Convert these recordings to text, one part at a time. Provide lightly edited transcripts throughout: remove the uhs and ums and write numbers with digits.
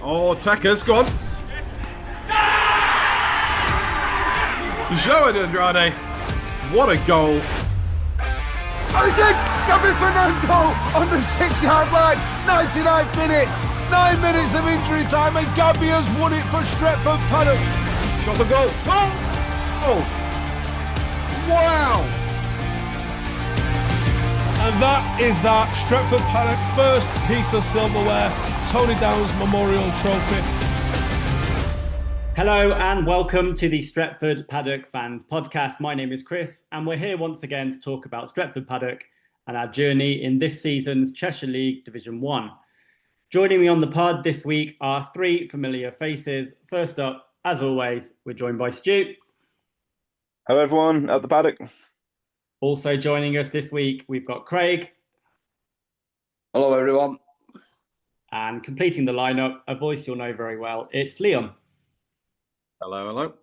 Oh, Tekker's gone. João Andrade. What a goal. And again, Gabby Fernando on the 6-yard line. 99th minute. 9 minutes of injury time, and Gabby has won it for Stretford Paddock. Shot on goal. Oh! Wow! And that is that. Stretford Paddock, first piece of silverware. Tony Downs Memorial Trophy. Hello and welcome to the Stretford Paddock Fans Podcast. My name is Chris and we're here once again to talk about Stretford Paddock and our journey in this season's Cheshire League Division 1. Joining me on the pod this week are three familiar faces. First up, as always, we're joined by Stu. Hello everyone, at the Paddock. Also joining us this week, we've got Craig. Hello everyone. And completing the lineup, a voice you'll know very well, it's Leon. Hello.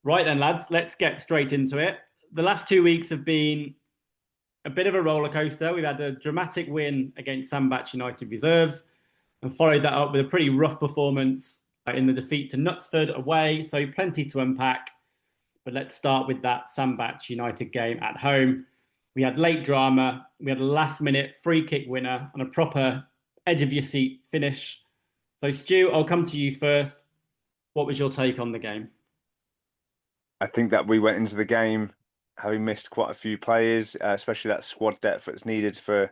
Right then, lads, let's get straight into it. The last 2 weeks have been a bit of a roller coaster. We've had a dramatic win against Sandbach United reserves and followed that up with a pretty rough performance in the defeat to Knutsford away. So plenty to unpack. But let's start with that Sandbach United game at home. We had late drama. We had a last-minute free kick winner and a proper edge-of-your-seat finish. So, Stu, I'll come to you first. What was your take on the game? I think that we went into the game having missed quite a few players, especially that squad depth that's needed for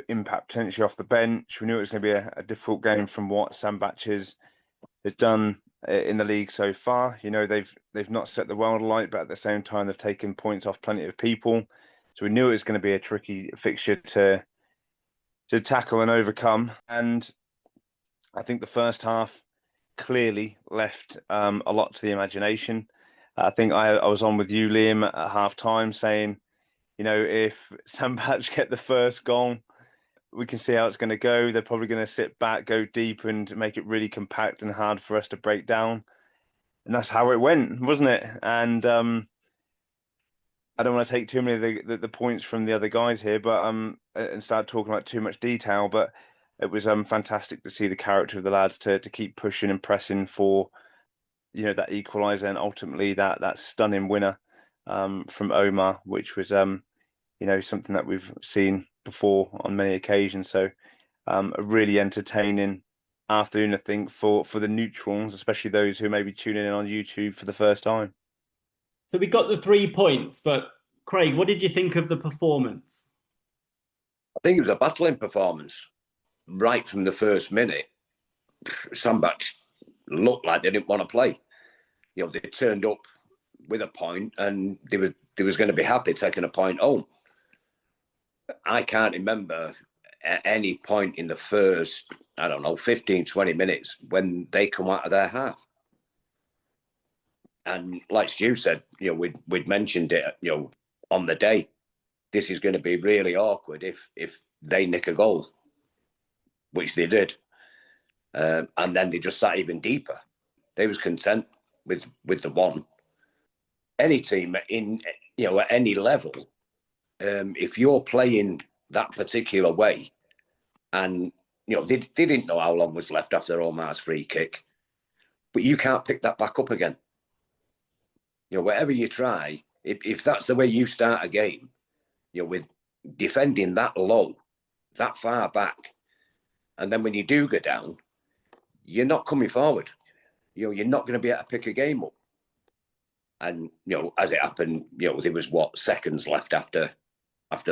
impact potentially off the bench. We knew it was going to be a difficult game from what Sandbach has done in the league so far. You know, they've not set the world alight, but at the same time, they've taken points off plenty of people. So we knew it was going to be a tricky fixture to tackle and overcome. And I think the first half clearly left a lot to the imagination. I think I was on with you, Liam, at half time saying, you know, if Sandbach get the first goal, we can see how it's going to go. They're probably going to sit back, go deep and make it really compact and hard for us to break down. And that's how it went, wasn't it? And I don't want to take too many of the points from the other guys here, but and start talking about too much detail, but it was fantastic to see the character of the lads to keep pushing and pressing for, you know, that equaliser and ultimately that stunning winner from Omar, which was you know, something that we've seen before on many occasions. So a really entertaining afternoon, I think, for the neutrals, especially those who may be tuning in on YouTube for the first time. So we got the 3 points, but Craig, what did you think of the performance? I think it was a battling performance. Right from the first minute, Sandbach looked like they didn't want to play. You know, they turned up with a point and they was going to be happy taking a point home. I can't remember at any point in the first, 15, 20 minutes when they come out of their half. And like Stu said, you know, we'd mentioned it, you know, on the day. This is going to be really awkward if they nick a goal, which they did. And then they just sat even deeper. They was content with the one. Any team in, you know, at any level, if you're playing that particular way, and you know they didn't know how long was left after Omar's free kick, but you can't pick that back up again. You know, whatever you try, if that's the way you start a game, you know, with defending that low, that far back, and then when you do go down, you're not coming forward. You know, you're not going to be able to pick a game up. And, you know, as it happened, you know, there was seconds left after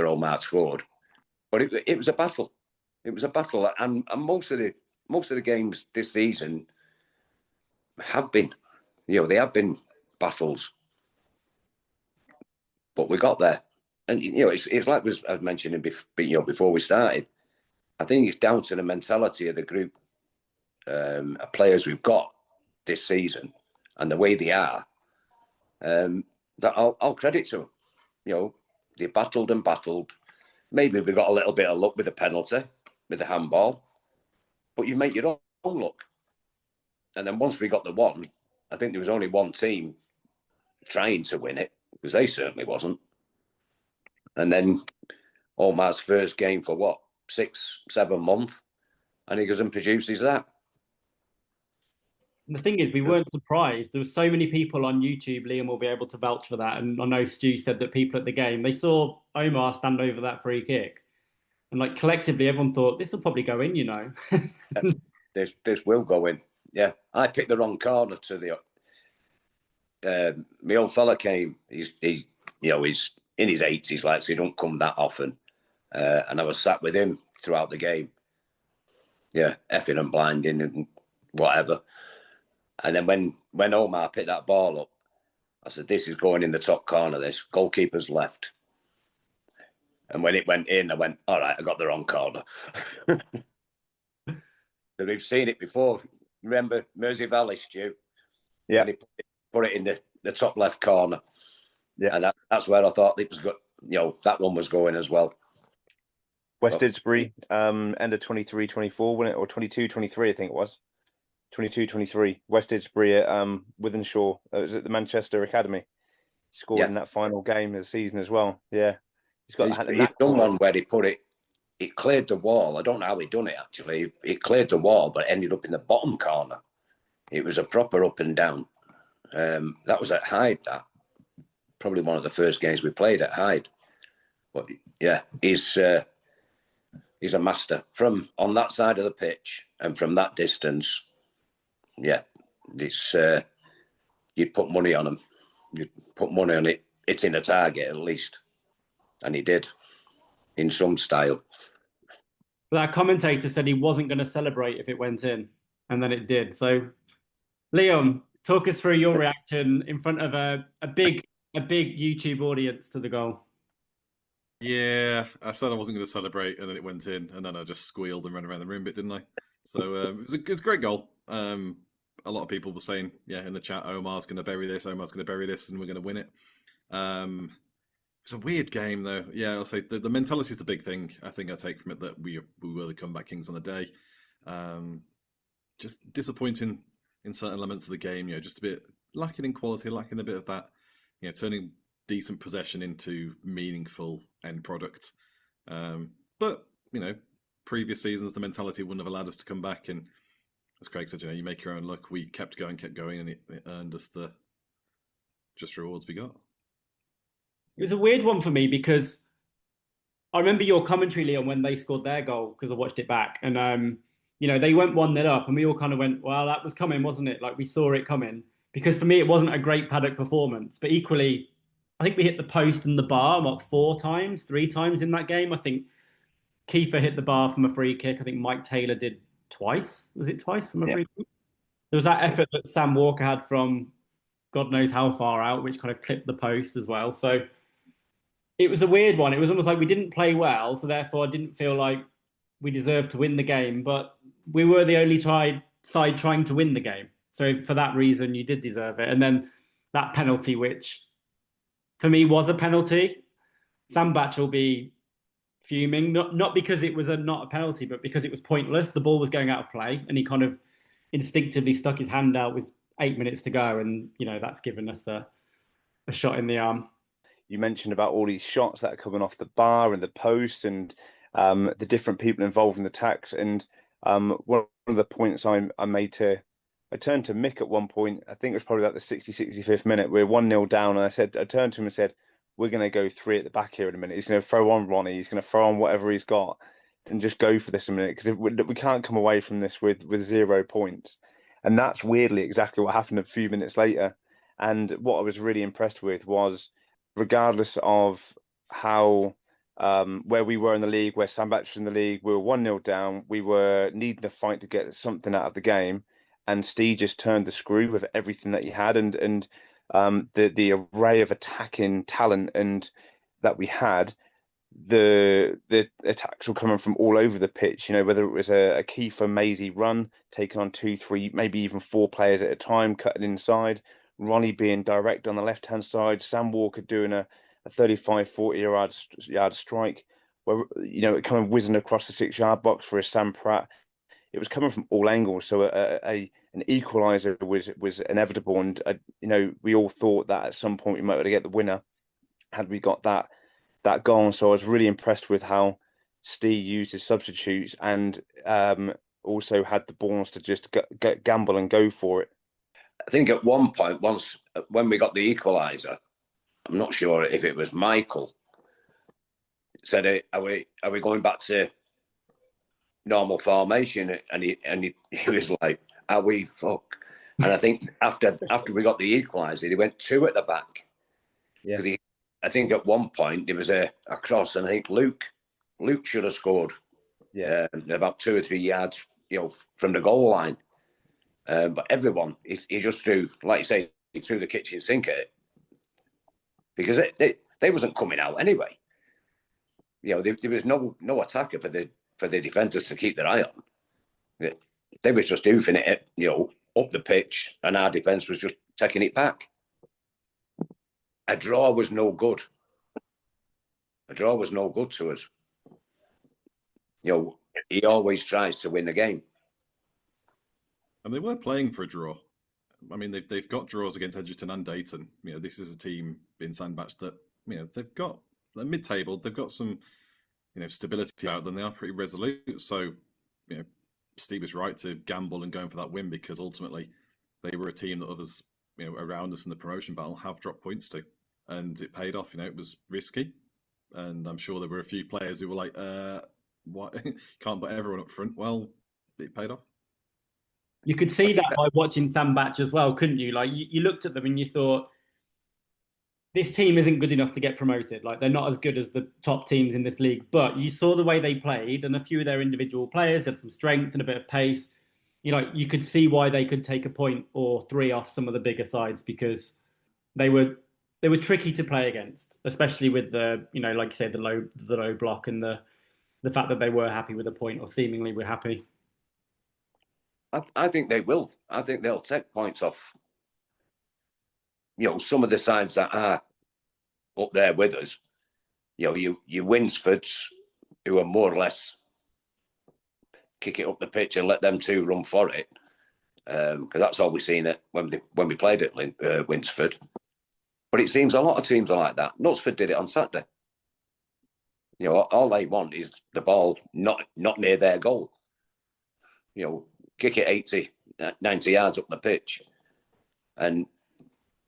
Omar scored. But it was a battle. It was a battle. And most of the games this season have been, you know, they have been battles. But we got there. And, you know, it's like I was mentioning before we started. I think it's down to the mentality of the group of players we've got this season and the way they are. That I'll credit to them. You know, they battled and battled. Maybe we got a little bit of luck with a penalty, with a handball, but you make your own luck. And then once we got the one, I think there was only one team trying to win it, because they certainly wasn't. And then Omar's first game for 6-7 months, and he goes and produces that. And the thing is, we weren't surprised. There were so many people on YouTube. Liam will be able to vouch for that. And I know Stu said that people at the game, they saw Omar stand over that free kick, and like collectively, everyone thought this will probably go in. You know, This will go in. Yeah, I picked the wrong corner to the. My old fella came. He's in his 80s, like, so he don't come that often. And I was sat with him throughout the game. Yeah, effing and blinding and whatever. And then when Omar picked that ball up, I said, "This is going in the top corner. This goalkeeper's left." And when it went in, I went, "All right, I got the wrong corner." But we've seen it before. Remember Mersey Valley, Stu? Yeah. And he put it in the top left corner. Yeah. And that's where I thought it was good. That one was going as well. West Didsbury, end of 23-24, wasn't it? Or 22-23, I think it was. 22-23. West Didsbury at Withenshaw. It was at the Manchester Academy. Scored in that final game of the season as well. Yeah. He's done one where he put it. It cleared the wall. I don't know how he done it, actually. It cleared the wall, but ended up in the bottom corner. It was a proper up and down. That was at Hyde, that. Probably one of the first games we played at Hyde. But, yeah, he's a master. From on that side of the pitch and from that distance, yeah, it's you'd put money on him. You'd put money on it. It's in a target, at least. And he did, in some style. that commentator said he wasn't going to celebrate if it went in, and then it did. So, Liam, talk us through your reaction in front of a big YouTube audience to the goal. Yeah, I said I wasn't going to celebrate, and then it went in, and then I just squealed and ran around the room a bit, didn't I? So it was a great goal. A lot of people were saying, yeah, in the chat, Omar's going to bury this, and we're going to win it. It's a weird game, though. Yeah, I'll say the mentality is the big thing. I think I take from it that we were the comeback kings on the day. Just disappointing in certain elements of the game. Just a bit lacking in quality, lacking a bit of that. Turning decent possession into meaningful end product. But previous seasons the mentality wouldn't have allowed us to come back, and as Craig said, you make your own luck. We kept going, and it earned us the just rewards we got. It was a weird one for me because I remember your commentary, Leon, when they scored their goal, because I watched it back, and they went 1-0 up, and we all kind of went, well, that was coming, wasn't it? Like, we saw it coming. Because for me, it wasn't a great Paddock performance, but equally, I think we hit the post and the bar, 3 times in that game. I think Kiefer hit the bar from a free kick. I think Mike Taylor did twice. Was it twice from a free kick? There was that effort that Sam Walker had from God knows how far out, which kind of clipped the post as well. So it was a weird one. It was almost like we didn't play well, so therefore I didn't feel like we deserved to win the game, but we were the only side trying to win the game. So for that reason, you did deserve it. And then that penalty, which for me was a penalty, Sandbach will be fuming, not because it was not a penalty, but because it was pointless. The ball was going out of play, and he kind of instinctively stuck his hand out with 8 minutes to go, and that's given us a shot in the arm. You mentioned about all these shots that are coming off the bar and the post, and the different people involved in the attacks. And one of the points I turned to Mick at one point. I think it was probably about the 65th minute. We were 1-0 down, and I turned to him and said, "We're going to go 3 at the back here in a minute. He's going to throw on Ronnie. He's going to throw on whatever he's got, and just go for this a minute, because we can't come away from this with 0 points." And that's weirdly exactly what happened a few minutes later. And what I was really impressed with was, regardless of how where we were in the league, where Sandbach was in the league, we were 1-0 down. We were needing a fight to get something out of the game. And Steve just turned the screw with everything that he had, and the array of attacking talent and that we had, the attacks were coming from all over the pitch. Whether it was a Kiefer Maisie run, taking on 2, 3, maybe even 4 players at a time, cutting inside. Ronnie being direct on the left hand side. Sam Walker doing a 35-40 yard strike, where it kind of whizzing across the 6-yard box for a Sam Pratt. It was coming from all angles, so an equaliser was inevitable, and we all thought that at some point we might be able to get the winner had we got that goal. So I was really impressed with how Steve used his substitutes, and also had the balls to just gamble and go for it. I think at one point, once when we got the equaliser, I'm not sure if it was Michael, said, "Are we going back to normal formation?" And he was like, "Are we? Fuck." And I think after we got the equaliser, he went 2 at the back. Yeah. I think at one point there was a cross, and I think Luke should have scored. Yeah. About 2 or 3 yards, from the goal line. But everyone, he just threw, like you say, he threw the kitchen sink at it, because they wasn't coming out anyway. There was no attacker for the defenders to keep their eye on. They was just hoofing it, up the pitch, and our defence was just taking it back. A draw was no good. A draw was no good to us. He always tries to win the game. And they were playing for a draw. I mean, they've got draws against Edgerton and Dayton. This is a team in Sandbach that they've got, they're mid-table. They've got some stability about them. They are pretty resolute. So Steve was right to gamble and going for that win, because ultimately they were a team that others around us in the promotion battle have dropped points to, and it paid off. It was risky, and I'm sure there were a few players who were like, "What? Can't put everyone up front." Well, it paid off. You could see that by watching Sandbach as well, couldn't you? Like you looked at them and you thought, this team isn't good enough to get promoted. Like, they're not as good as the top teams in this league. But you saw the way they played, and a few of their individual players had some strength and a bit of pace. You could see why they could take a point or 3 off some of the bigger sides, because they were tricky to play against, especially with the like you said, the low block, and the fact that they were happy with a point, or seemingly were happy. I think they will. I think they'll take points off. Some of the sides that are up there with us. You Winsfords, who are more or less kick it up the pitch and let them 2 run for it, because that's all we've seen it when we played at Winsford. But it seems a lot of teams are like that. Knutsford did it on Saturday. All they want is the ball not near their goal. Kick it 80, 90 yards up the pitch. And,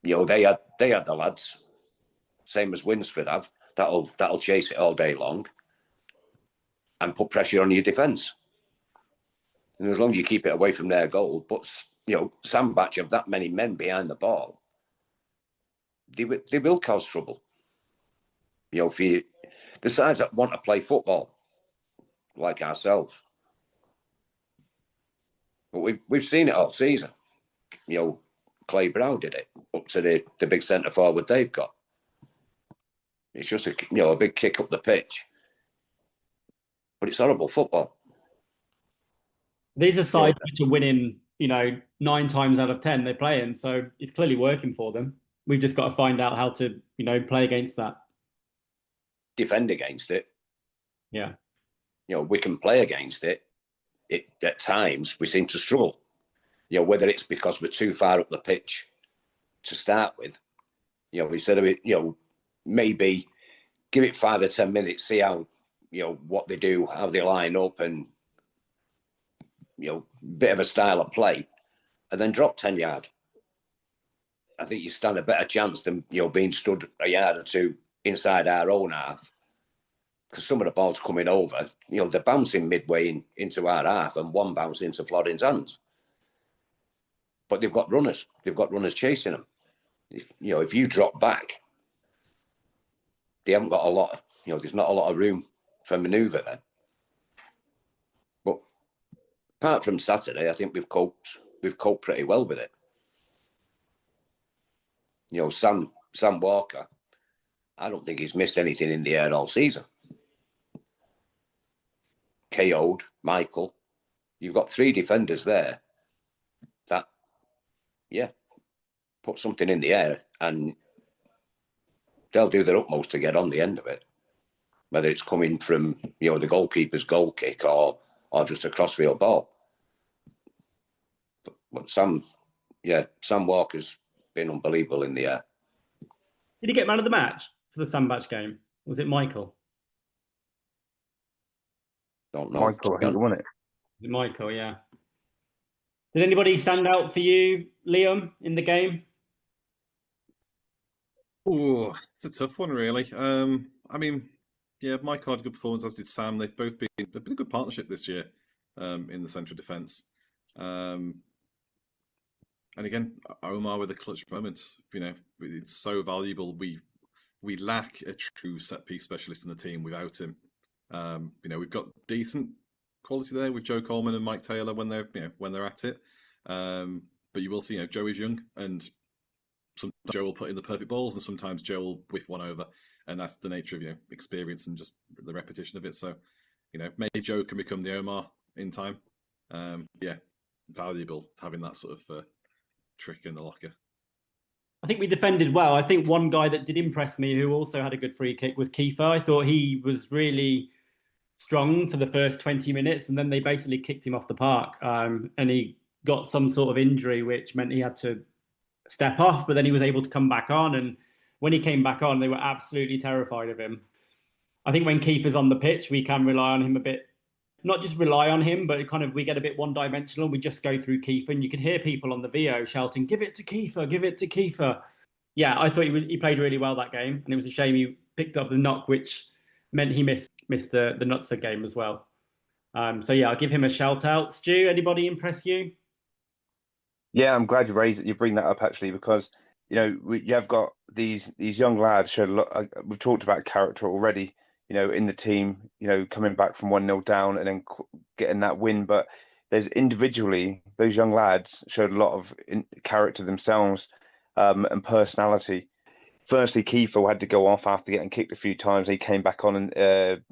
they had the lads, same as Winsford have, that'll chase it all day long and put pressure on your defence. And as long as you keep it away from their goal, but, Sandbach have that many men behind the ball, they will cause trouble. For the sides that want to play football, like ourselves. But we've seen it all season. Clay Brown did it up to the big centre forward they've got. It's just a big kick up the pitch. But it's horrible football. These are sides which are winning, 9 times out of 10 they're playing, so it's clearly working for them. We've just got to find out how to, play against that. Defend against it. Yeah. We can play against it. At times we seem to struggle. Whether it's because we're too far up the pitch to start with, instead of it, maybe give it 5 or 10 minutes, see how, what they do, how they line up, and, bit of a style of play, and then drop 10 yard. I think you stand a better chance than, being stood a yard or 2 inside our own half. Because some of the balls coming over, they're bouncing midway into our half, and one bounce into Florin's hands. But they've got runners. They've got runners chasing them. If you drop back, they haven't got a lot. There's not a lot of room for manoeuvre then. But apart from Saturday, I think we've coped pretty well with it. Sam Walker, I don't think he's missed anything in the air all season. KO'd Michael. You've got 3 defenders there that, put something in the air, and they'll do their utmost to get on the end of it. Whether it's coming from, the goalkeeper's goal kick or just a crossfield ball. But Sam Walker's been unbelievable in the air. Did he get man of the match for the Sandbach game? Was it Michael? Don't know. Michael, I think he won it. Michael, yeah. Did anybody stand out for you, Liam, in the game? Oh, it's a tough one, really. I mean, yeah, Michael had a good performance, as did Sam. They've been a good partnership this year, in the central defence. Um, and again, Omar with a clutch moment. You know, it's so valuable. We lack a true set piece specialist in the team without him. You know, we've got decent quality there with Joe Coleman and Mike Taylor when they're at it. But you will see, Joe is young, and sometimes Joe will put in the perfect balls, and sometimes Joe will whiff one over, and that's the nature of experience and just the repetition of it. So, maybe Joe can become the Omar in time. Yeah, valuable having that sort of trick in the locker. I think we defended well. I think one guy that did impress me, who also had a good free kick, was Kiefer. I thought he was really strong for the first 20 minutes, and then they basically kicked him off the park. And he got some sort of injury, which meant he had to step off, but then he was able to come back on. And when he came back on, they were absolutely terrified of him. I think when Kiefer's on the pitch, we can rely on him a bit. Not just rely on him, but we get a bit one-dimensional. We just go through Kiefer, and you can hear people on the VO shouting, "Give it to Kiefer, give it to Kiefer." Yeah, I thought he played really well that game, and it was a shame he picked up the knock, which meant he missed the Knutsford game as well. So yeah, I'll give him a shout out. Stu, anybody impress you? Yeah, I'm glad you bring that up actually, because you have got these young lads showed a lot. We've talked about character already, in the team, coming back from 1-0 down and then getting that win. But there's individually, those young lads showed a lot of character themselves, and personality. Firstly, Kiefer had to go off after getting kicked a few times. He came back on, and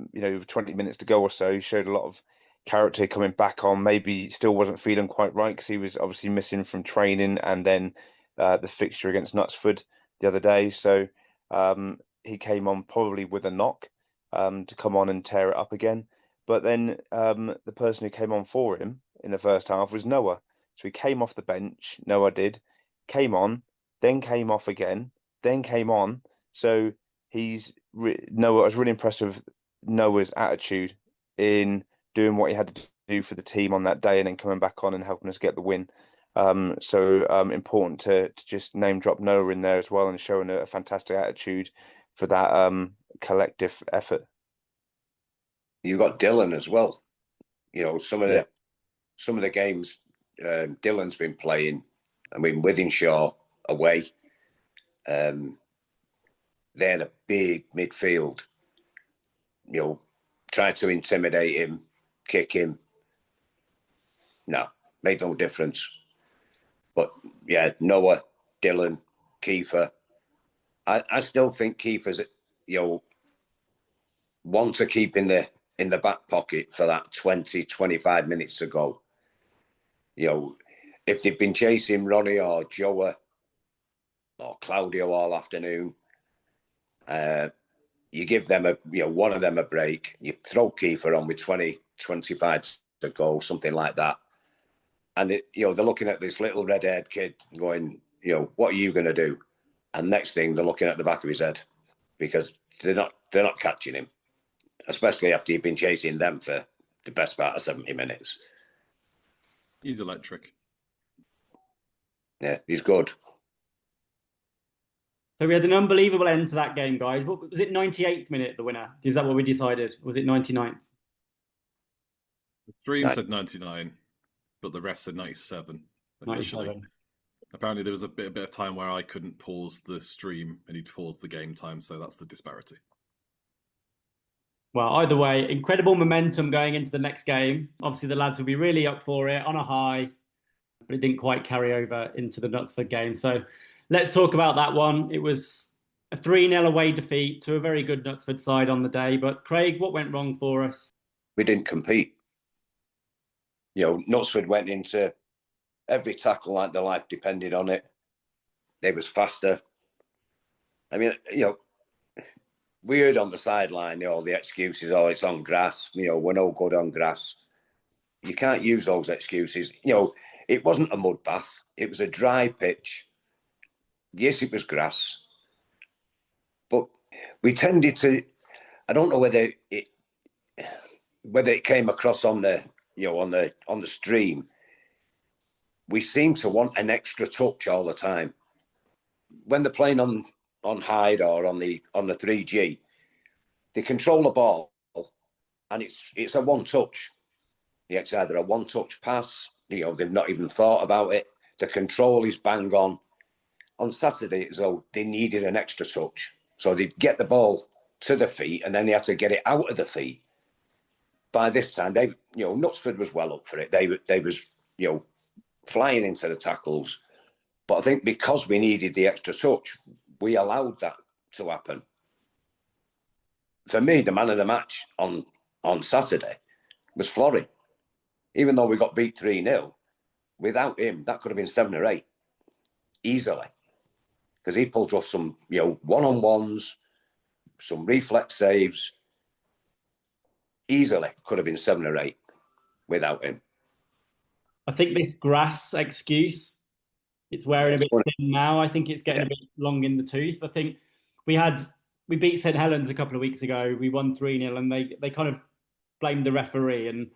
20 minutes to go or so, he showed a lot of character coming back on. Maybe still wasn't feeling quite right because he was obviously missing from training and then the fixture against Knutsford the other day. So he came on probably with a knock to come on and tear it up again. But then the person who came on for him in the first half was Noah. So he came off the bench. Noah came on, then came off again, then came on. So Noah. I was really impressed with Noah's attitude in doing what he had to do for the team on that day, and then coming back on and helping us get the win. So important to just name drop Noah in there as well, and showing a fantastic attitude for that collective effort. You got Dylan as well. Some of the games Dylan's been playing. I mean, Withenshaw away. They had a big midfield. Tried to intimidate him, kick him. No, made no difference. But yeah, Noah, Dylan, Kiefer. I still think Kiefer's, want to keep in the back pocket for that 20, 25 minutes to go. If they've been chasing Ronnie or Joe or Claudio all afternoon, you give them one of them a break. You throw Kiefer on with 20, 25 to go, something like that. And they're looking at this little red-haired kid going, what are you going to do? And next thing, they're looking at the back of his head because they're not catching him, especially after you've been chasing them for the best part of 70 minutes. He's electric. Yeah, he's good. So we had an unbelievable end to that game, guys. What was it? 98th minute, the winner. Is that what we decided? Or was it 99th? The stream said 99, but the rest said 97 officially. 97. Apparently, there was a bit of time where I couldn't pause the stream and he'd pause the game time, so that's the disparity. Well, either way, incredible momentum going into the next game. Obviously, the lads will be really up for it on a high, but it didn't quite carry over into the Knutsford game. So let's talk about that one. It was a 3-0 away defeat to a very good Knutsford side on the day. But Craig, what went wrong for us? We didn't compete. Knutsford went into every tackle like their life depended on it. They was faster. I mean, we heard on the sideline, the excuses, it's on grass, we're no good on grass. You can't use those excuses. It wasn't a mud bath. It was a dry pitch. Yes, it was grass. But we tended to, I don't know whether it came across on the on the stream, we seem to want an extra touch all the time. When they're playing on Hyde or on the 3G, they control the ball, and it's a one touch. It's either a one touch pass. They've not even thought about it. The control is bang on. On Saturday, it's though they needed an extra touch, so they'd get the ball to the feet, and then they had to get it out of the feet. By this time, Knutsford was well up for it. They was flying into the tackles, but I think because we needed the extra touch, we allowed that to happen. For me, the man of the match on Saturday was Florrie. Even though we got beat 3-0, without him, that could have been 7 or 8 easily, because he pulled off some one-on-ones, some reflex saves. Easily could have been 7 or 8 without him. I think this grass excuse, it's wearing a bit thin now. I think it's getting a bit long in the tooth. I think we beat St Helens a couple of weeks ago. We won 3-0, and they kind of blamed the referee. And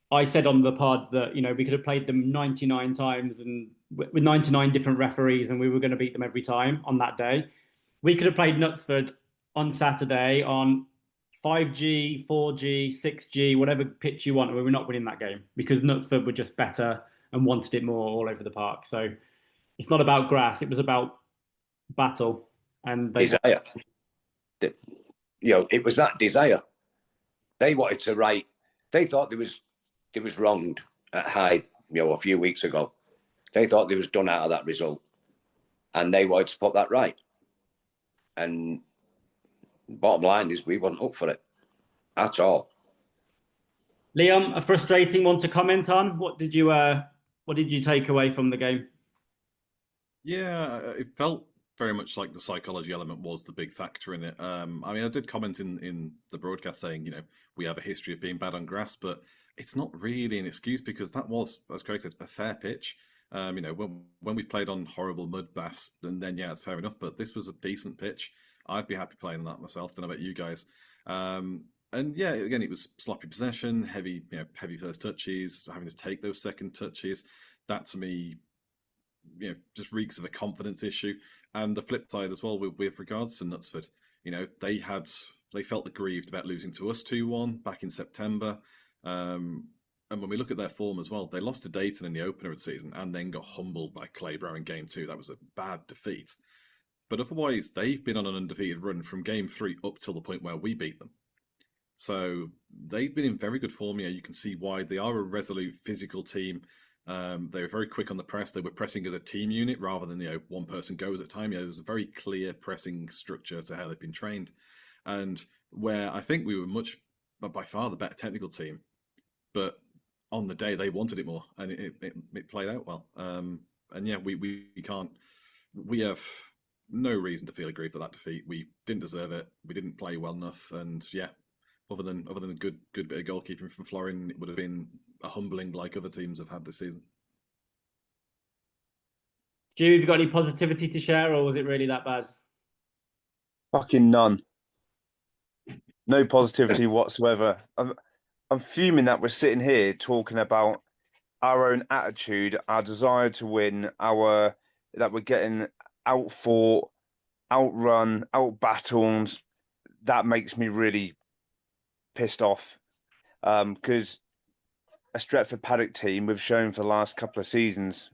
I said on the pod that we could have played them 99 times and with 99 different referees, and we were going to beat them every time on that day. We could have played Knutsford on Saturday on 5G, 4G, 6G, whatever pitch you want, and we were not winning that game because Knutsford were just better and wanted it more all over the park. So it's not about grass; it was about battle and desire. It was that desire. They wanted to right. They thought they was wronged at Hyde, a few weeks ago. They thought they was done out of that result, and they wanted to put that right. And bottom line is, we weren't up for it at all. Liam, a frustrating one to comment on. What did you take away from the game? Yeah, it felt very much like the psychology element was the big factor in it. I did comment in the broadcast saying, we have a history of being bad on grass, but it's not really an excuse because that was, as Craig said, a fair pitch. When we've played on horrible mud baths, then it's fair enough. But this was a decent pitch. I'd be happy playing that myself. Don't know about you guys. And yeah, again, it was sloppy possession, heavy first touches, having to take those second touches. That to me, just reeks of a confidence issue. And the flip side as well with regards to Knutsford, they felt aggrieved about losing to us 2-1 back in September. And when we look at their form as well, they lost to Dayton in the opener of the season and then got humbled by Clayborough in game 2. That was a bad defeat. But otherwise, they've been on an undefeated run from game 3 up till the point where we beat them. So they've been in very good form. You can see why. They are a resolute, physical team. They were very quick on the press. They were pressing as a team unit rather than one person goes at a time. There was a very clear pressing structure to how they've been trained. And where I think we were by far the better technical team, but on the day they wanted it more, and it played out well. And yeah, we have no reason to feel aggrieved at that defeat. We didn't deserve it. We didn't play well enough, and yeah, other than a good bit of goalkeeping from Florin, it would have been a humbling like other teams have had this season. Stu, have you got any positivity to share, or was it really that bad? Fucking none. No positivity whatsoever. I'm fuming that we're sitting here talking about our own attitude, our desire to win, that we're getting outfought, outrun, outbattled. That makes me really pissed off. Because a Stretford Paddock team we've shown for the last couple of seasons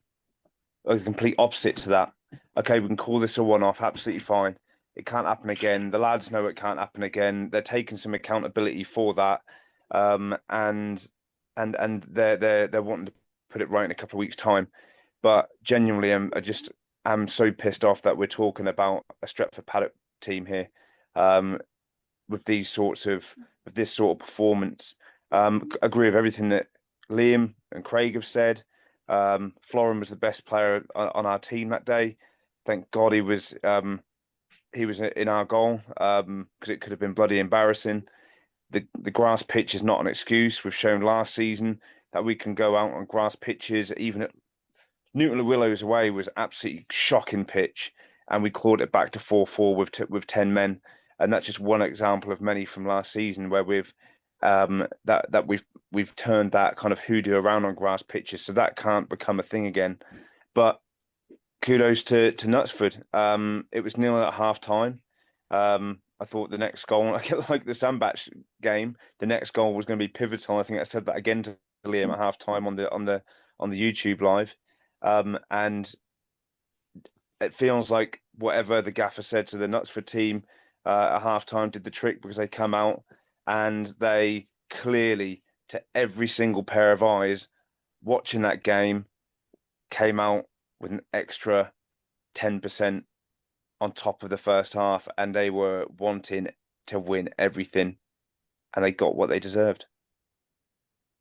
are the complete opposite to that. Okay, we can call this a one-off, absolutely fine. It can't happen again. The lads know it can't happen again. They're taking some accountability for that. And they're wanting to put it right in a couple of weeks' time. But genuinely, I'm so pissed off that we're talking about a Stretford Paddock team here, with this sort of performance. Agree with everything that Liam and Craig have said. Florin was the best player on our team that day. Thank God he was in our goal, because it could have been bloody embarrassing. The grass pitch is not an excuse. We've shown last season that we can go out on grass pitches. Even at Newton Le Willows away was absolutely shocking pitch, and we clawed it back to 4-4 with 10 men. And that's just one example of many from last season where we've we've turned that kind of hoodoo around on grass pitches, so that can't become a thing again. But kudos to Knutsford. It was 0 at half time. I thought the next goal, like the Sandbach game, the next goal was going to be pivotal. I think I said that again to Liam at half time on the YouTube live. And it feels like whatever the gaffer said to the Knutsford team at half time did the trick, because they come out and they clearly, to every single pair of eyes watching that game, came out with an extra 10% on top of the first half, and they were wanting to win everything, and they got what they deserved.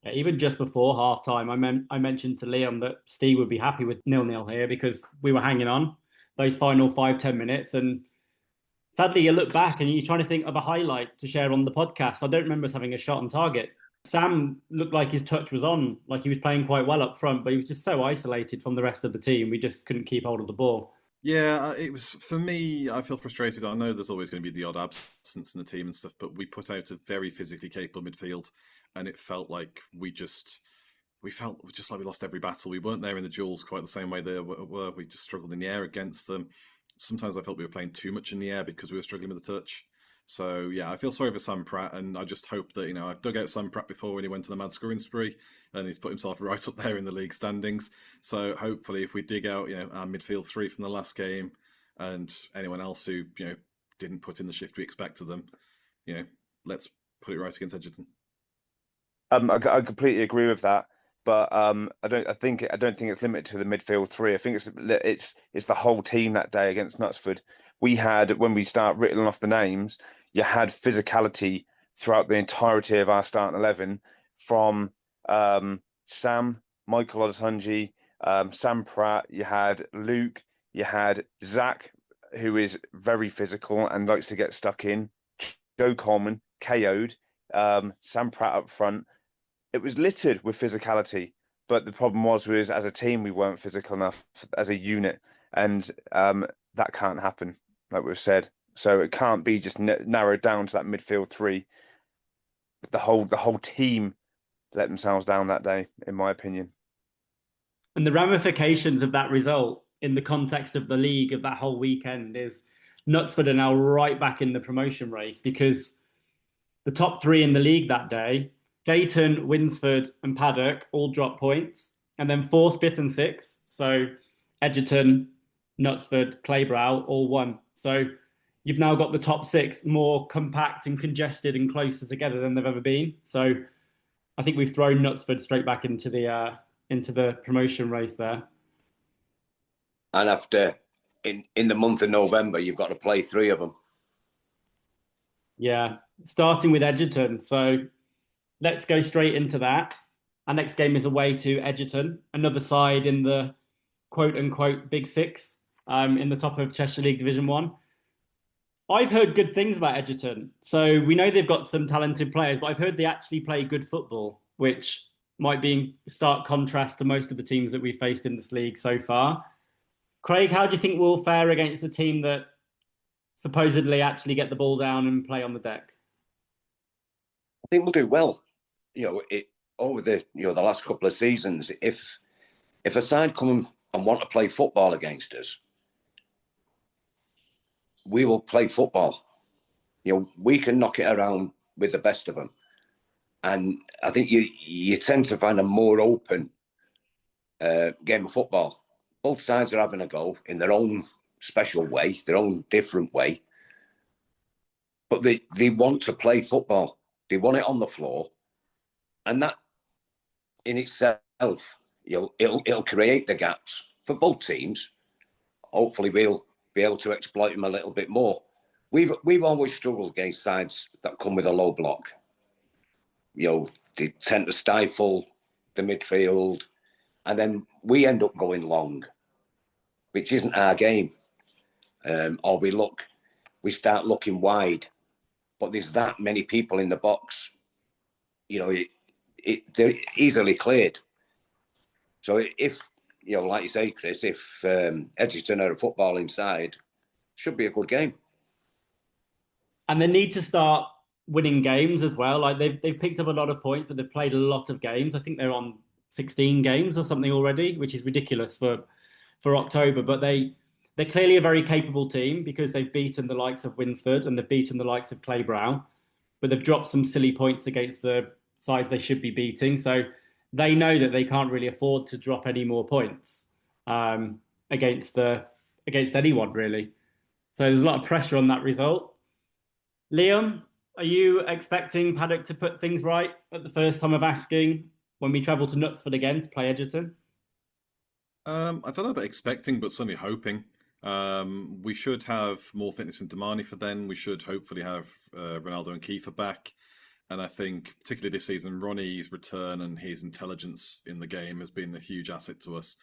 Yeah, even just before half time, I mentioned to Liam that Steve would be happy with 0-0 here, because we were hanging on those final 5-10 minutes. And sadly, you look back and you're trying to think of a highlight to share on the podcast. I don't remember us having a shot on target. Sam looked like his touch was on, like he was playing quite well up front, but he was just so isolated from the rest of the team. We just couldn't keep hold of the ball. Yeah, it was, for me, I feel frustrated. I know there's always going to be the odd absence in the team and stuff, but we put out a very physically capable midfield, and it felt like we felt just like we lost every battle. We weren't there in the duels quite the same way they were. We just struggled in the air against them. Sometimes I felt we were playing too much in the air because we were struggling with the touch. So yeah, I feel sorry for Sam Pratt, and I just hope that, I've dug out Sam Pratt before when he went on the mad scoring spree, and he's put himself right up there in the league standings. So hopefully, if we dig out, our midfield three from the last game, and anyone else who didn't put in the shift we expect of them, let's put it right against Edgerton. I completely agree with that, but I don't think it's limited to the midfield three. I think it's the whole team that day against Knutsford. We had, when we start riddling off the names, you had physicality throughout the entirety of our starting 11, from Sam, Michael Olatunji, Sam Pratt. You had Luke. You had Zach, who is very physical and likes to get stuck in. Joe Coleman, KO'd. Sam Pratt up front. It was littered with physicality, but the problem was as a team, we weren't physical enough as a unit, and that can't happen, like we've said. So it can't be just narrowed down to that midfield three. The whole team let themselves down that day, in my opinion. And the ramifications of that result in the context of the league of that whole weekend is Knutsford are now right back in the promotion race, because the top three in the league that day, Dayton, Winsford and Paddock, all dropped points. And then 4th, 5th and 6th, so Edgerton, Knutsford, Claybrow, all won. So you've now got the top 6 more compact and congested and closer together than they've ever been. So I think we've thrown Knutsford straight back into the promotion race there. And after, in the month of November, you've got to play 3 of them. Yeah, starting with Edgerton. So let's go straight into that. Our next game is away to Edgerton, another side in the quote-unquote Big Six, in the top of Cheshire League Division 1. I've heard good things about Edgerton. So we know they've got some talented players, but I've heard they actually play good football, which might be in stark contrast to most of the teams that we've faced in this league so far. Craig, how do you think we'll fare against a team that supposedly actually get the ball down and play on the deck? I think we'll do well. Over the the last couple of seasons, if a side come and want to play football against us, we will play football. We can knock it around with the best of them, and I think you tend to find a more open game of football. Both sides are having a go in their own special way, their own different way, but they want to play football. They want it on the floor, and that in itself, it'll create the gaps for both teams. Hopefully, we'll be able to exploit them a little bit more. We've always struggled against sides that come with a low block. They tend to stifle the midfield, and then we end up going long, which isn't our game. Or we start looking wide, but there's that many people in the box. They're easily cleared. So if, like you say, Chris, if Edgerton are a footballing side, should be a good game. And they need to start winning games as well. Like they've picked up a lot of points, but they've played a lot of games. I think they're on 16 games or something already, which is ridiculous for October. But they're clearly a very capable team because they've beaten the likes of Winsford and they've beaten the likes of Claybrow, but they've dropped some silly points against the sides they should be beating. So they know that they can't really afford to drop any more points against anyone really. So there's a lot of pressure on that result. Liam, are you expecting Paddock to put things right at the first time of asking when we travel to Knutsford again to play Edgerton? I don't know about expecting, but certainly hoping. We should have more fitness in Damani for then. We should hopefully have Ronaldo and Kiefer back. And I think, particularly this season, Ronnie's return and his intelligence in the game has been a huge asset to us.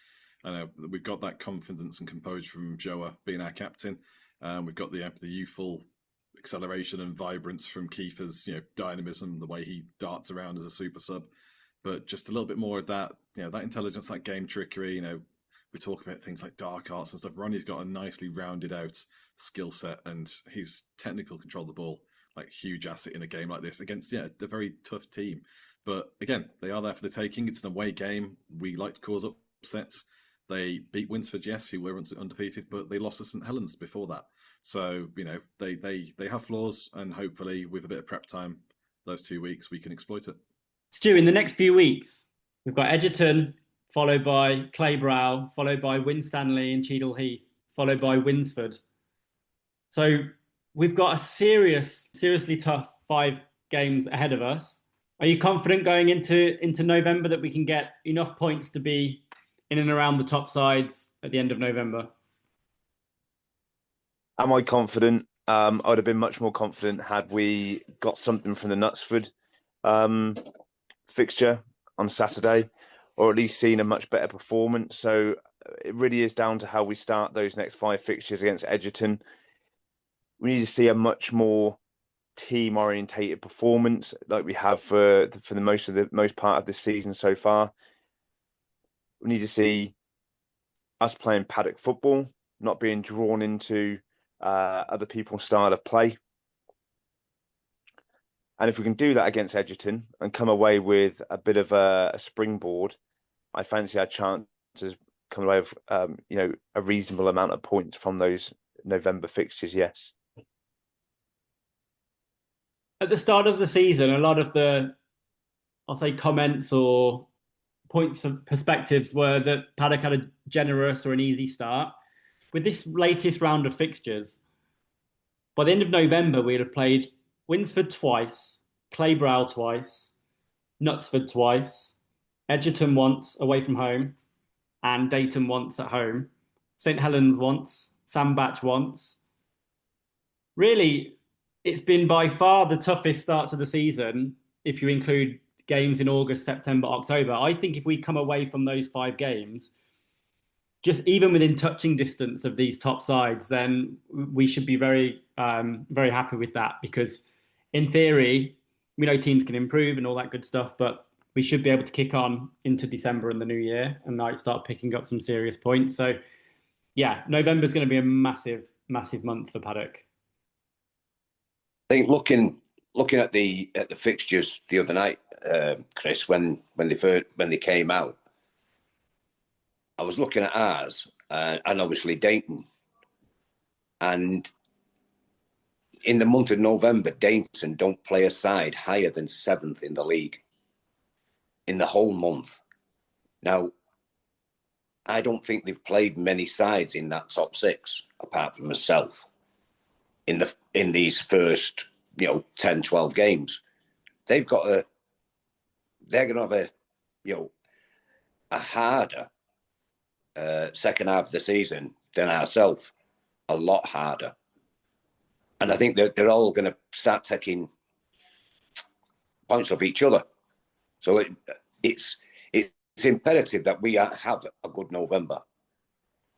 I know we've got that confidence and composure from Joa being our captain. We've got the youthful acceleration and vibrance from Kiefer's, dynamism, the way he darts around as a super sub. But just a little bit more of that, that intelligence, that game trickery. We talk about things like dark arts and stuff. Ronnie's got a nicely rounded out skill set, and his technical control of the ball, like huge asset in a game like this against a very tough team. But again, they are there for the taking. It's an away game. We like to cause upsets. They beat Winsford, yes, who were undefeated, but they lost to St Helens before that. So they have flaws, and hopefully with a bit of prep time, those 2 weeks we can exploit it. Stu, in the next few weeks, we've got Edgerton, followed by Claybrow, followed by Winstanley and Cheadle Heath, followed by Winsford. So we've got a seriously tough 5 games ahead of us. Are you confident going into November that we can get enough points to be in and around the top sides at the end of November? Am I confident? I would have been much more confident had we got something from the Knutsford fixture on Saturday, or at least seen a much better performance. So it really is down to how we start those next 5 fixtures against Edgerton. We need to see a much more team orientated performance like we have for the most part of this season so far. We need to see us playing Paddock football, not being drawn into other people's style of play. And if we can do that against Edgerton and come away with a bit of a springboard, I fancy our chances coming away with a reasonable amount of points from those November fixtures. Yes. At the start of the season, a lot of the, I'll say, comments or points of perspectives were that Paddock had a generous or an easy start. With this latest round of fixtures, by the end of November, we'd have played Winsford twice, Claybrow twice, Knutsford twice, Edgerton once away from home, and Dayton once at home, St Helens once, Sandbach once. Really, it's been by far the toughest start to the season if you include games in August, September, October. I think if we come away from those 5 games, just even within touching distance of these top sides, then we should be very, very happy with that, because in theory, we know teams can improve and all that good stuff, but we should be able to kick on into December and the new year and like start picking up some serious points. So yeah, November is going to be a massive, massive month for Paddock. I think looking at the fixtures the other night, Chris, when they came out, I was looking at ours and obviously Dayton, and in the month of November, Dayton don't play a side higher than 7th in the league in the whole month. Now, I don't think they've played many sides in that top 6 apart from myself in these first 10, 12 games. They're going to have a harder second half of the season than ourselves, a lot harder. And I think that they're all going to start taking points off each other. So it's imperative that we have a good November.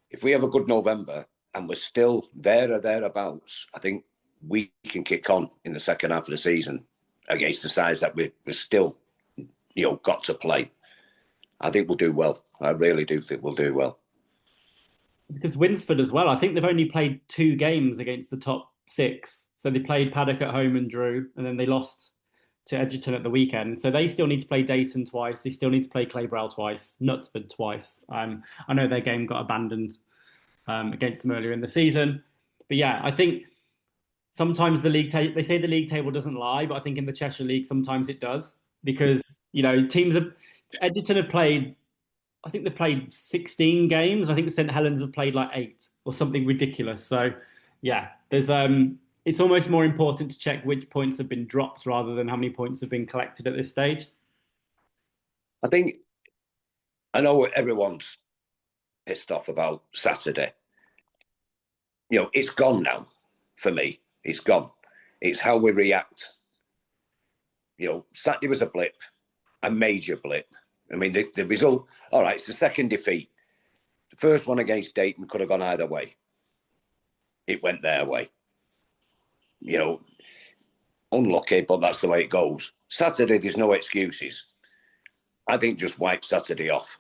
If we have a good November and we're still there or thereabouts, I think we can kick on in the second half of the season against the sides that we're still, got to play. I think we'll do well. I really do think we'll do well. Because Winsford as well, I think they've only played 2 games against the top 6 So they played Paddock at home and drew, and then they lost to Edgerton at the weekend. So they still need to play Dayton twice. They still need to play Claybrow twice, Knutsford twice. I know their game got abandoned against them earlier in the season. But yeah, I think sometimes the league table, they say the league table doesn't lie, but I think in the Cheshire League, sometimes it does. Because, teams have, Edgerton have played, I think they played 16 games. I think the St Helens have played like 8 or something ridiculous. So yeah, there's it's almost more important to check which points have been dropped rather than how many points have been collected at this stage. I know everyone's pissed off about Saturday. It's gone now for me. It's gone. It's how we react. Saturday was a blip, a major blip. I mean, the result, all right, it's the second defeat. The first one against Dayton could have gone either way. It went their way. Unlucky, but that's the way it goes. Saturday, there's no excuses. I think just wipe Saturday off.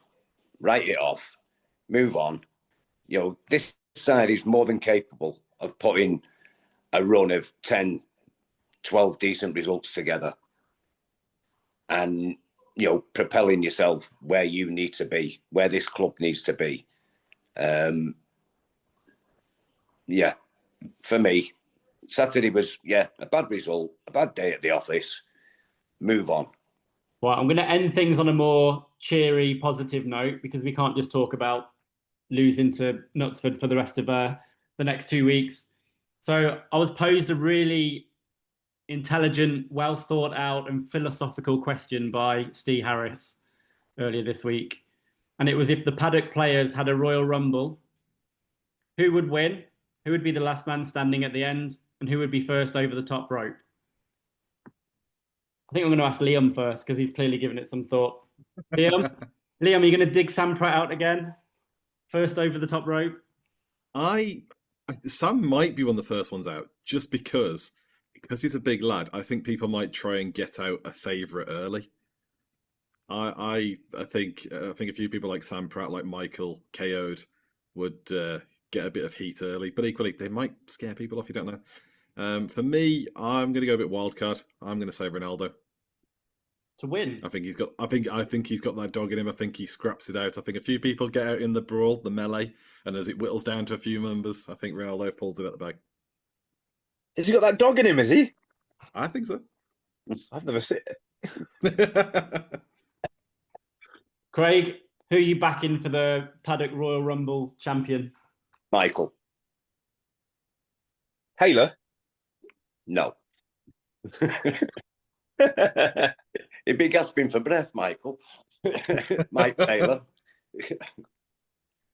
Write it off. Move on. This side is more than capable of putting a run of 10, 12 decent results together and, propelling yourself where you need to be, where this club needs to be. For me, Saturday was, a bad result, a bad day at the office. Move on. Well, I'm going to end things on a more cheery, positive note because we can't just talk about losing to Knutsford for the rest of the next 2 weeks. So I was posed a really intelligent, well thought out and philosophical question by Steve Harris earlier this week. And it was, if the Paddock players had a Royal Rumble, who would win? Who would be the last man standing at the end? And who would be first over the top rope? I think I'm going to ask Liam first because he's clearly given it some thought. Liam, are you going to dig Sam Pratt out again? First over the top rope? Sam might be one of the first ones out just because he's a big lad. I think people might try and get out a favourite early. I think a few people like Sam Pratt, like Michael, KO'd would get a bit of heat early, but equally they might scare people off. You don't know. For me, I'm going to go a bit wildcard. I'm going to say Ronaldo to win. I think he's got that dog in him. I think he scraps it out. I think a few people get out in the brawl, the melee, and as it whittles down to a few members, I think Ronaldo pulls it at the bag. Has he got that dog in him? Is he? I think so. I've never seen it. Craig, who are you backing for the Paddock Royal Rumble champion? Michael. Taylor? No. He'd be gasping for breath, Michael. Mike Taylor.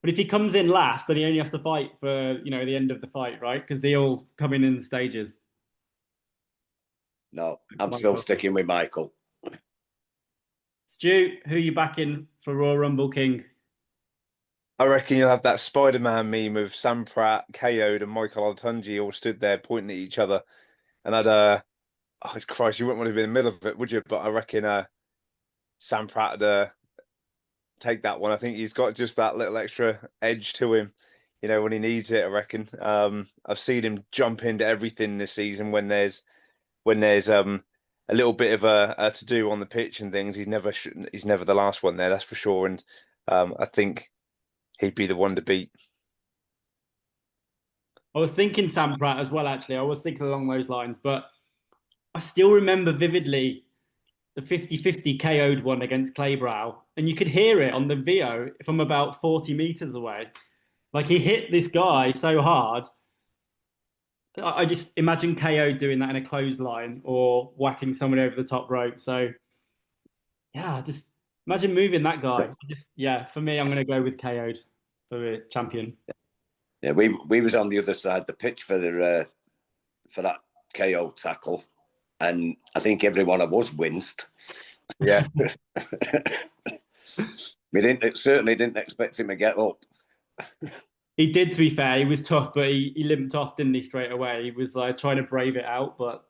But if he comes in last, then he only has to fight for, the end of the fight, right? Because they all come in the stages. No, I'm still sticking with Michael. Stu, who are you backing for Royal Rumble King? I reckon you'll have that Spider-Man meme of Sam Pratt, KO'd, and Michael Altunji all stood there pointing at each other. And oh Christ, you wouldn't want to be in the middle of it, would you? But I reckon Sam Pratt would take that one. I think he's got just that little extra edge to him, when he needs it, I reckon. I've seen him jump into everything this season when there's a little bit of a to do on the pitch and things. He's never the last one there, that's for sure. And I think he'd be the one to beat. I was thinking Sam Pratt as well, actually. I was thinking along those lines, but I still remember vividly the 50-50 KO'd one against Claybrow, and you could hear it on the VO from about 40 metres away. Like, he hit this guy so hard. I just imagine KO doing that in a clothesline or whacking someone over the top rope. So, yeah, just imagine moving that guy. For me, I'm going to go with KO'd for the champion. Yeah, we was on the other side of the pitch for that KO tackle, and I think every one of us winced. Yeah. We certainly didn't expect him to get up. He did, to be fair. He was tough, but he limped off, didn't he, straight away? He was trying to brave it out, but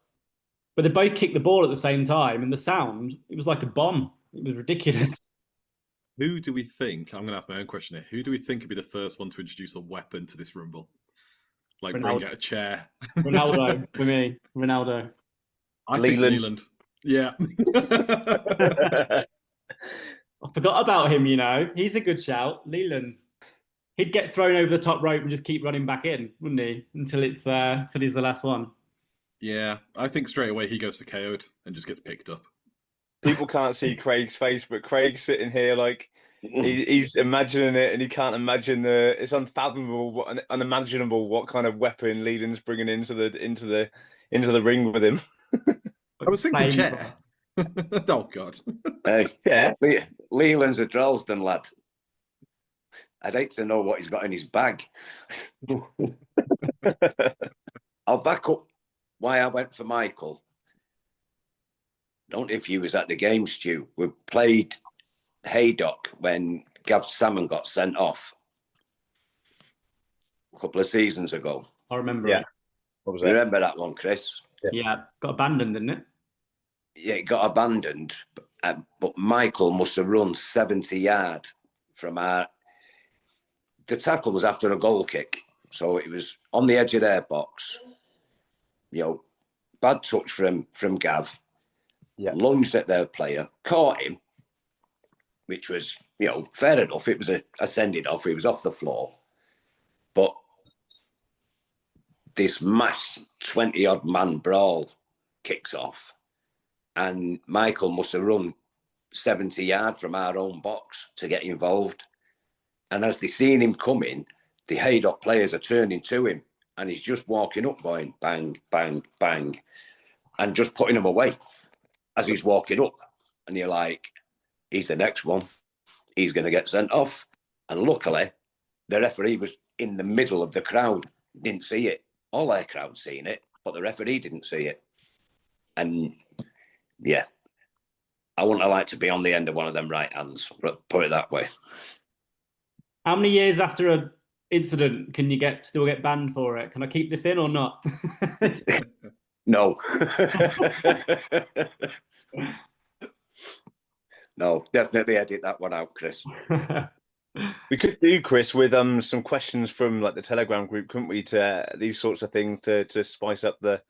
they both kicked the ball at the same time, and the sound, it was like a bomb. It was ridiculous. Who do we think, I'm going to ask my own question here, who do we think would be the first one to introduce a weapon to this Rumble? Like Ronaldo. bring out a chair. Ronaldo for me. Ronaldo. I think Leland. Leland. Yeah. I forgot about him, He's a good shout. Leland. He'd get thrown over the top rope and just keep running back in, wouldn't he? Until he's the last one. Yeah, I think straight away he goes for KO'd and just gets picked up. People can't see Craig's face, but Craig's sitting here like he's imagining it, and he can't imagine it's unfathomable, unimaginable what kind of weapon Leland's bringing into the ring with him. I was thinking chair. Oh God. Hey, Yeah. Leland's a Drolsden lad. I'd hate to know what he's got in his bag. I'll back up why I went for Michael. Don't know if you was at the game, Stu. We played Paddock when Gav Salmon got sent off a couple of seasons ago. I remember Yeah. it. What was You that? remember that one, Chris? Yeah, got abandoned, didn't it? Yeah, it got abandoned. But Michael must have run 70 yards from our... The tackle was after a goal kick. So it was on the edge of their box. Bad touch from Gav. Yeah. Lunged at their player, caught him, which was, fair enough. It was a sending off. He was off the floor. But this mass 20-odd man brawl kicks off. And Michael must have run 70 yards from our own box to get involved. And as they seen him coming, the Haydock players are turning to him. And he's just walking up going bang, bang, bang. And just putting him away as he's walking up. And you're like, he's the next one. He's going to get sent off. And luckily, the referee was in the middle of the crowd. Didn't see it. All our crowd seen it, but the referee didn't see it. And yeah, I wouldn't have liked to be on the end of one of them right hands, put it that way. How many years after an incident can you still get banned for it? Can I keep this in or not? No. No, definitely edit that one out, Chris. We could do, Chris, with some questions from like the Telegram group, couldn't we? To these sorts of things to spice up the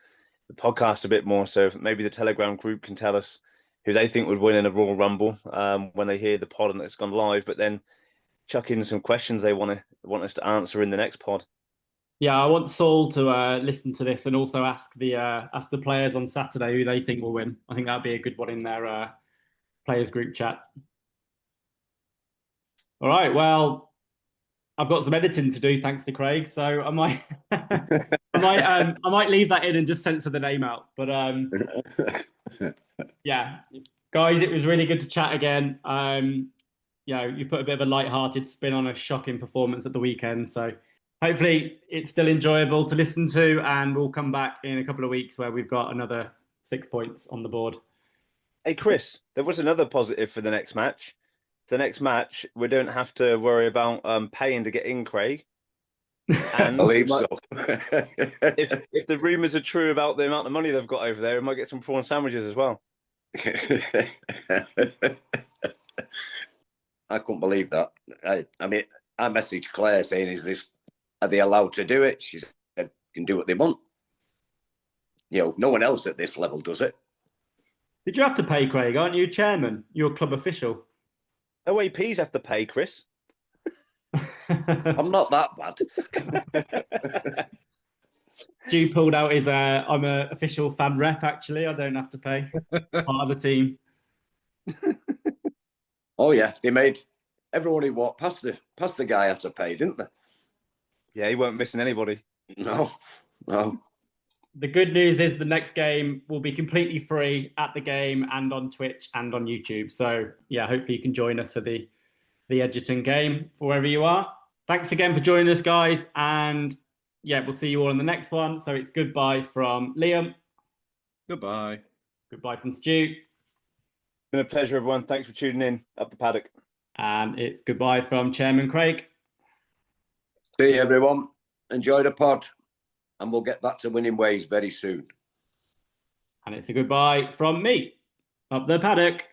podcast a bit more. So maybe the Telegram group can tell us who they think would win in a Royal Rumble when they hear the pod and it's gone live. But then chuck in some questions they want us to answer in the next pod. Yeah, I want Saul to listen to this and also ask the players on Saturday who they think will win. I think that'd be a good one in their players group chat. All right, well, I've got some editing to do thanks to Craig, so I might I might leave that in and just censor the name out. But yeah, guys, it was really good to chat again. You put a bit of a light-hearted spin on a shocking performance at the weekend, so hopefully it's still enjoyable to listen to, and we'll come back in a couple of weeks where we've got another 6 points on the board. Hey, Chris, there was another positive for the next match. The next match, we don't have to worry about paying to get in, Craig. And I believe so. if the rumours are true about the amount of money they've got over there, we might get some prawn sandwiches as well. I couldn't believe that. I mean, I messaged Claire saying, are they allowed to do it? She said, can do what they want. No one else at this level does it. Did you have to pay, Craig? Aren't you chairman? You're a club official. OAPs have to pay, Chris. I'm not that bad. Stu pulled out his I'm an official fan rep, actually. I don't have to pay. Part of the team. Oh, yeah. They made everyone who walked past the guy had to pay, didn't they? Yeah, he weren't missing anybody. No. The good news is the next game will be completely free at the game and on Twitch and on YouTube. So, yeah, hopefully you can join us for the Edgerton game, for wherever you are. Thanks again for joining us, guys. And, yeah, we'll see you all in the next one. So it's goodbye from Liam. Goodbye. Goodbye from Stu. Been a pleasure, everyone. Thanks for tuning in. Up the Paddock. And it's goodbye from Chairman Craig. See you, everyone. Enjoy the pod. And we'll get back to winning ways very soon. And it's a goodbye from me, Up the Paddock.